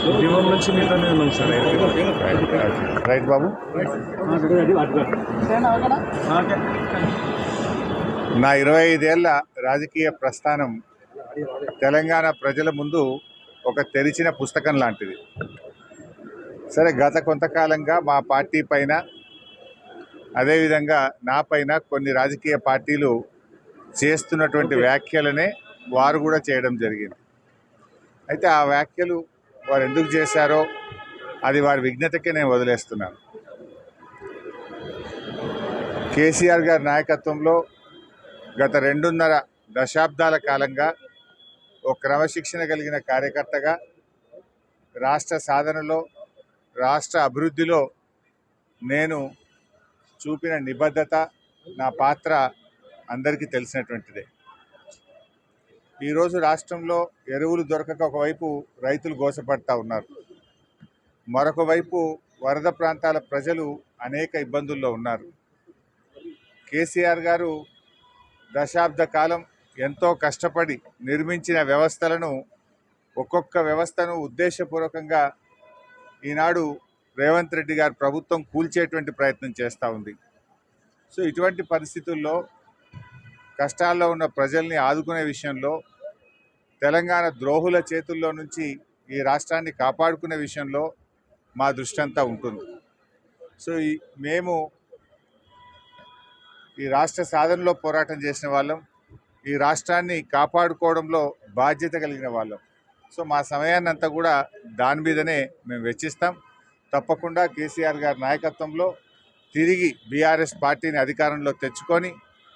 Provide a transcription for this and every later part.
ఉద్యమం నుంచి మీతోనే ఉన్నాం సార్. రైట్ బాబు. నా 25 ఏళ్ల రాజకీయ ప్రస్థానం తెలంగాణ ప్రజల ముందు ఒక తెరిచిన పుస్తకం లాంటిది. సరే, గత కొంతకాలంగా మా పార్టీ పైన, అదేవిధంగా నా పైన కొన్ని రాజకీయ పార్టీలు చేస్తున్నటువంటి వ్యాఖ్యలనే వారు కూడా చేయడం జరిగింది. అయితే ఆ వ్యాఖ్యలు వారు ఎందుకు చేశారో అది వారి విజ్ఞతకే నేను వదిలేస్తున్నాను. కేసీఆర్ గారి నాయకత్వంలో గత 2.5 దశాబ్దాల కాలంగా ఒక క్రమశిక్షణ కలిగిన కార్యకర్తగా రాష్ట్ర సాధనలో, రాష్ట్ర అభివృద్ధిలో నేను చూపిన నిబద్ధత, నా పాత్ర అందరికీ తెలిసినటువంటిదే. ఈరోజు రాష్ట్రంలో ఎరువులు దొరకక ఒకవైపు రైతులు గోసపడతా ఉన్నారు, మరొక వైపు వరద ప్రాంతాల ప్రజలు అనేక ఇబ్బందుల్లో ఉన్నారు. కేసీఆర్ గారు దశాబ్ద కాలం ఎంతో కష్టపడి నిర్మించిన వ్యవస్థలను, ఒక్కొక్క వ్యవస్థను ఉద్దేశపూర్వకంగా ఈనాడు రేవంత్ రెడ్డి గారి ప్రభుత్వం కూల్చేటువంటి ప్రయత్నం చేస్తూ ఉంది. సో ఇటువంటి పరిస్థితుల్లో కష్టాల్లో ఉన్న ప్రజల్ని ఆదుకునే విషయంలో, తెలంగాణ ద్రోహుల చేతుల్లో నుంచి ఈ రాష్ట్రాన్ని కాపాడుకునే విషయంలో మా దృష్టి అంతా ఉంటుంది. సో మేము ఈ రాష్ట్ర సాధనలో పోరాటం చేసిన వాళ్ళం, ఈ రాష్ట్రాన్ని కాపాడుకోవడంలో బాధ్యత కలిగిన వాళ్ళం. సో మా సమయాన్ని అంతా కూడా దాని మీదనే మేము వెచ్చిస్తాం. తప్పకుండా కేసీఆర్ గారి నాయకత్వంలో తిరిగి బీఆర్ఎస్ పార్టీని అధికారంలో తెచ్చుకొని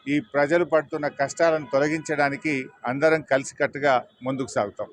ఈ ప్రజలు పడుతున్న కష్టాలను తొలగించడానికి అందరం కలిసికట్టుగా ముందుకు సాగుతాం.